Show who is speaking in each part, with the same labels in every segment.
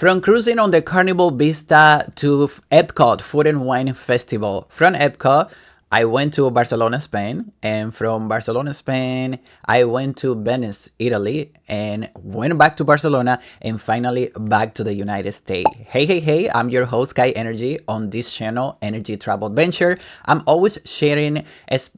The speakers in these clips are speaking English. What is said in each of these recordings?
Speaker 1: From cruising on the Carnival Vista to Epcot Food and Wine Festival. From Epcot, I went to Barcelona, Spain, and from Barcelona, Spain, I went to Venice, Italy, and went back to Barcelona, and finally back to the United States. Hey, I'm your host, Kai Energy, on this channel, Energy Travel Adventure. I'm always sharing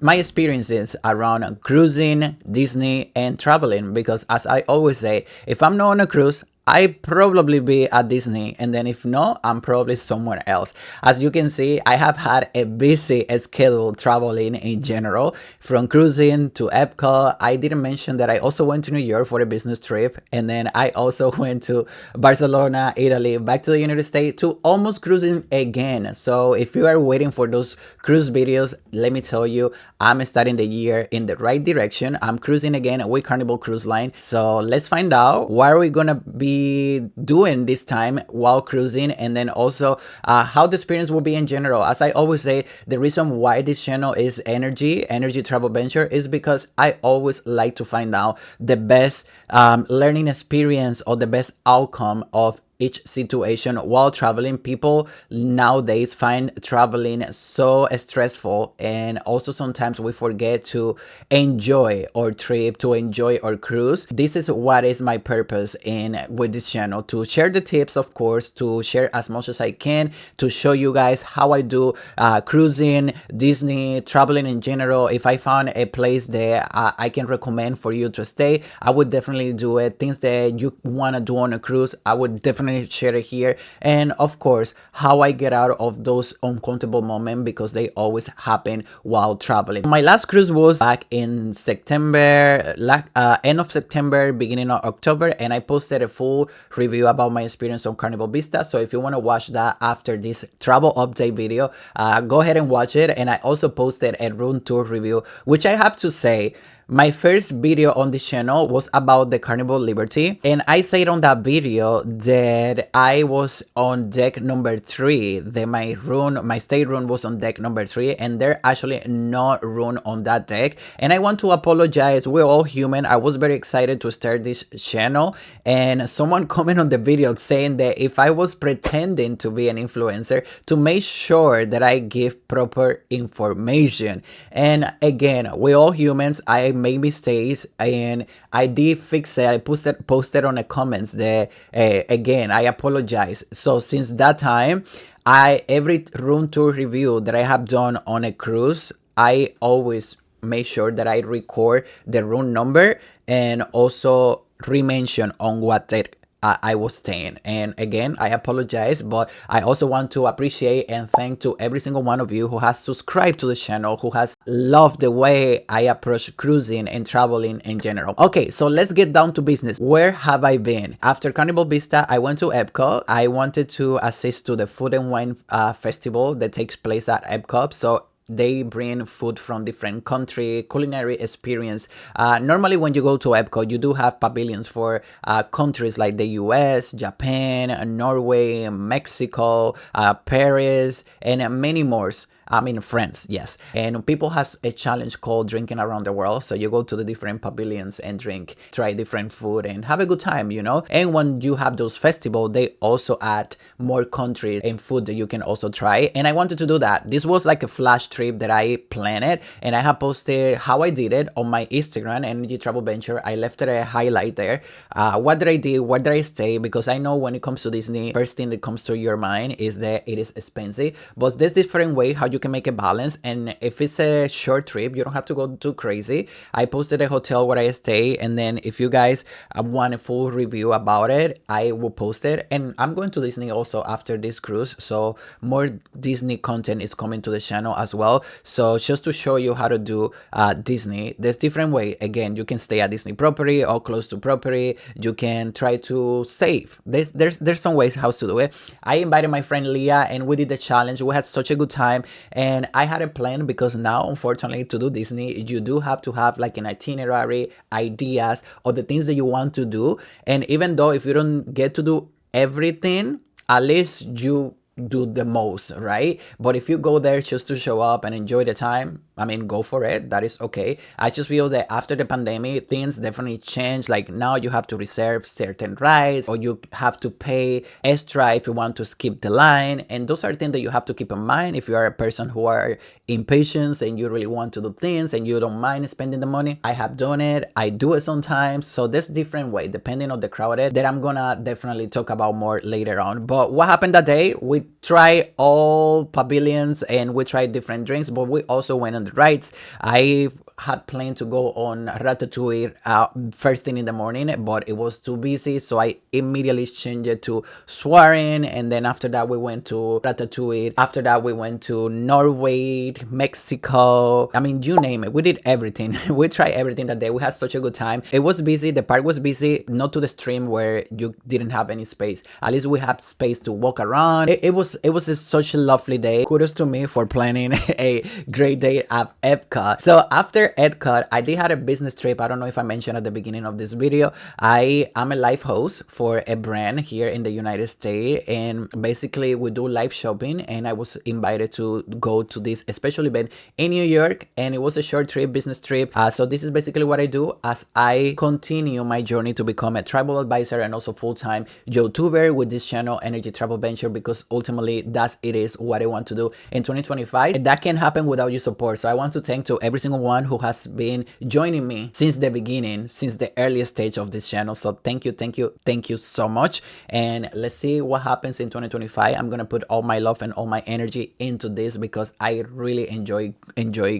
Speaker 1: my experiences around cruising, Disney, and traveling, because as I always say, if I'm not on a cruise, I probably be at Disney, and then if not, I'm probably somewhere else. As you can see, I have had a busy schedule traveling in general, from cruising to Epcot. I didn't mention that I also went to New York for a business trip, and then I also went to Barcelona, Italy, back to the United States to almost cruising again. So if you are waiting for those cruise videos, let me tell you, I'm starting the year in the right direction. I'm cruising again with Carnival Cruise Line. So let's find out what are we gonna be doing this time while cruising, and then also how the experience will be in general. As I always say, the reason why this channel is Energy Travel Venture is because I always like to find out the best learning experience or the best outcome of each situation while traveling. People nowadays find traveling so stressful, and also sometimes we forget to enjoy our trip, to enjoy our cruise. This is what is my purpose in with this channel, to share the tips, of course, to share as much as I can, to show you guys how I do cruising, Disney, traveling in general. If I found a place that I can recommend for you to stay, I would definitely do it. Things that you want to do on a cruise, I would definitely share it here. And of course, how I get out of those uncomfortable moments, because they always happen while traveling. My last cruise was back in September, end of September, beginning of October, and I posted a full review about my experience on Carnival Vista. So if you want to watch that after this travel update video, go ahead and watch it. And I also posted a room tour review, which I have to say, my first video on this channel was about the Carnival Liberty, and I said on that video that I was on deck number 3, that my stateroom was on deck number 3, and there actually no room on that deck. And I want to apologize, we're all human. I was very excited to start this channel, and someone commented on the video saying that if I was pretending to be an influencer to make sure that I give proper information. And again, we're all humans. I make mistakes, and I did fix it. I posted on the comments that again, I apologize. So since that time, every room tour review that I have done on a cruise, I always make sure that I record the room number and also re-mention on what date I was staying. And again, I apologize, but I also want to appreciate and thank to every single one of you who has subscribed to the channel, who has loved the way I approach cruising and traveling in general. Okay, so let's get down to business. Where have I been? After Carnival Vista, I went to Epcot. I wanted to assist to the Food and Wine Festival that takes place at Epcot. So they bring food from different country, culinary experience. Normally when you go to Epcot, you do have pavilions for countries like the US, Japan, Norway, Mexico, Paris, and many more. I mean, France, yes. And people have a challenge called Drinking Around the World. So you go to the different pavilions and drink, try different food, and have a good time, you know? And when you have those festivals, they also add more countries and food that you can also try. And I wanted to do that. This was like a flash trip that I planned, and I have posted how I did it on my Instagram, Energy Travel Venture. I left it a highlight there. What did I do? Where did I stay? Because I know when it comes to Disney, first thing that comes to your mind is that it is expensive. But there's different way how you can make a balance, and if it's a short trip, you don't have to go too crazy. I posted a hotel where I stay, and then if you guys want a full review about it, I will post it. And I'm going to Disney also after this cruise, so more Disney content is coming to the channel as well. So just to show you how to do Disney, there's different way. Again, you can stay at Disney property or close to property. You can try to save. There's some ways how to do it. I invited my friend Leah, and we did the challenge. We had such a good time. And I had a plan, because now, unfortunately, to do Disney, you do have to have like an itinerary, ideas, or the things that you want to do. And even though if you don't get to do everything, at least you do the most, right? But if you go there just to show up and enjoy the time, I mean, go for it. That is okay. I just feel that after the pandemic, things definitely change. Like now you have to reserve certain rides, or you have to pay extra if you want to skip the line. And those are things that you have to keep in mind if you are a person who are impatient and you really want to do things and you don't mind spending the money. I have done it. I do it sometimes. So there's different ways depending on the crowded that I'm gonna definitely talk about more later on. But what happened that day? We tried all pavilions and we tried different drinks, but we also went on the rides. I had planned to go on Ratatouille first thing in the morning, but it was too busy, so I immediately changed it to Swarin, and then after that we went to Ratatouille. After that we went to Norway, Mexico. I mean, you name it. We did everything. We tried everything that day. We had such a good time. It was busy. The park was busy, not to the extreme where you didn't have any space. At least we had space to walk around. It was such a lovely day. Kudos to me for planning a great day at Epcot. So after Epcot, I did have a business trip. I don't know if I mentioned at the beginning of this video. I am a live host for a brand here in the United States, and basically we do live shopping, and I was invited to go to this special event in New York, and it was a short trip, business trip. So this is basically what I do as I continue my journey to become a travel advisor and also full-time YouTuber with this channel, Energy Travel Venture, because ultimately it is what I want to do in 2025, and that can happen without your support. So I want to thank to every single one who has been joining me since the beginning, since the earliest stage of this channel. So thank you so much, and let's see what happens in 2025. I'm gonna put all my love and all my energy into this because I really enjoy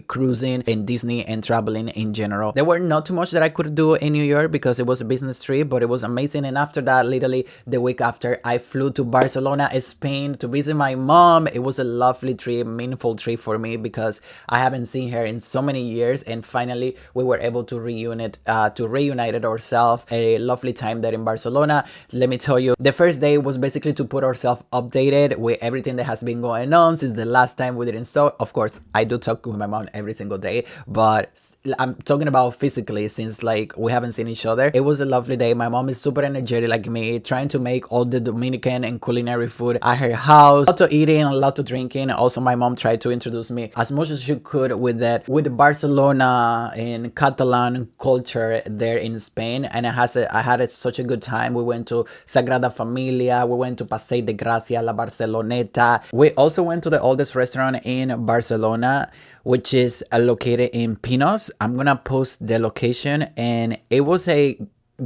Speaker 1: cruising in Disney and traveling in general. There were not too much that I could do in New York because it was a business trip, but it was amazing. And after that, literally the week after, I flew to Barcelona, Spain to visit my mom. It was a lovely trip, meaningful trip for me because I haven't seen her in so many years, and finally we were able to reunite ourselves. A lovely time there in Barcelona. Let me tell you, the first day was basically to put ourselves updated with everything that has been going on since the last time we didn't stop. Of course, I do talk with my mom every single day, but I'm talking about physically since like we haven't seen each other. It was a lovely day. My mom is super energetic like me, trying to make all the Dominican and culinary food at her house. A lot of eating, a lot of drinking. Also, my mom tried to introduce me as much as she could with the Barcelona and Catalan culture there in Spain, and I had such a good time. We went to Sagrada Familia, we went to Passeig de Gracia, La Barceloneta. We also went to the oldest restaurant in Barcelona, which is located in Pinos. I'm gonna post the location, and it was a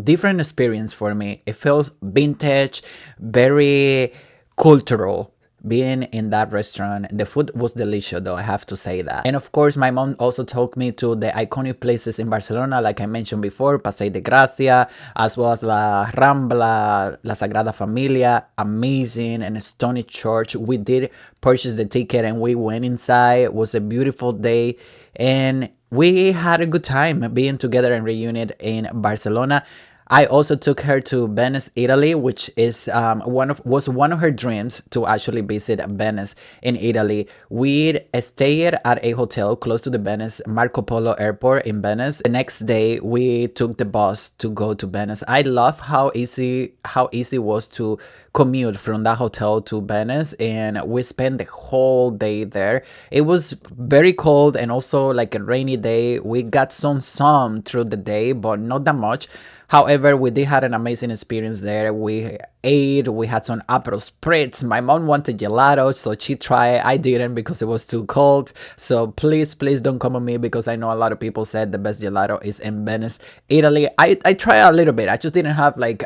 Speaker 1: different experience for me. It feels vintage, very cultural. Being in that restaurant, the food was delicious though, I have to say that. And of course, my mom also took me to the iconic places in Barcelona, like I mentioned before, Passeig de Gracia, as well as La Rambla, La Sagrada Familia, amazing and stunning church. We did purchase the ticket and we went inside. It was a beautiful day, and we had a good time being together and reunited in Barcelona. I also took her to Venice, Italy, which is was one of her dreams to actually visit Venice in Italy. We stayed at a hotel close to the Venice Marco Polo Airport in Venice. The next day, we took the bus to go to Venice. I love how easy it was to commute from that hotel to Venice, and we spent the whole day there. It was very cold and also like a rainy day. We got some sun through the day, but not that much. However, we did have an amazing experience there. We ate, we had some Aperol Spritz. My mom wanted gelato, so she tried. I didn't because it was too cold. So please don't come on me because I know a lot of people said the best gelato is in Venice, Italy. I tried a little bit. I just didn't have like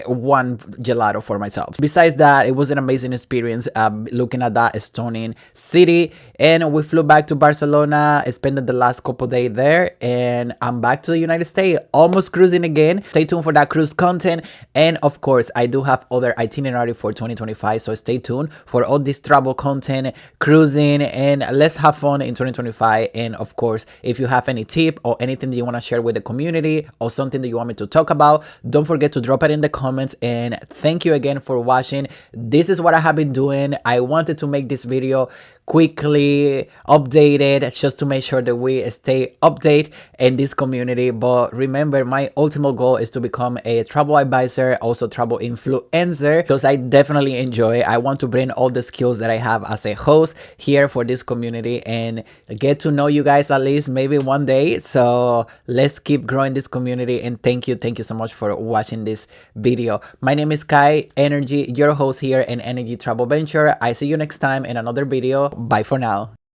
Speaker 1: one gelato for myself. Besides that, it was an amazing experience looking at that stunning city. And we flew back to Barcelona, spent the last couple days there, and I'm back to the United States, almost cruising again. Stay tuned for that cruise content, and of course I do have other itinerary for 2025, so stay tuned for all this travel content, cruising, and let's have fun in 2025. And of course, if you have any tip or anything that you want to share with the community or something that you want me to talk about, don't forget to drop it in the comments. And thank you again for watching. This is what I have been doing. I wanted to make this video quickly updated, just to make sure that we stay updated in this community. But remember, my ultimate goal is to become a travel advisor, also travel influencer, because I definitely enjoy it. I want to bring all the skills that I have as a host here for this community and get to know you guys at least maybe one day. So let's keep growing this community, and thank you so much for watching this video. My name is Kai Energy, your host here in Energy Travel Venture. I see you next time in another video. Bye for now.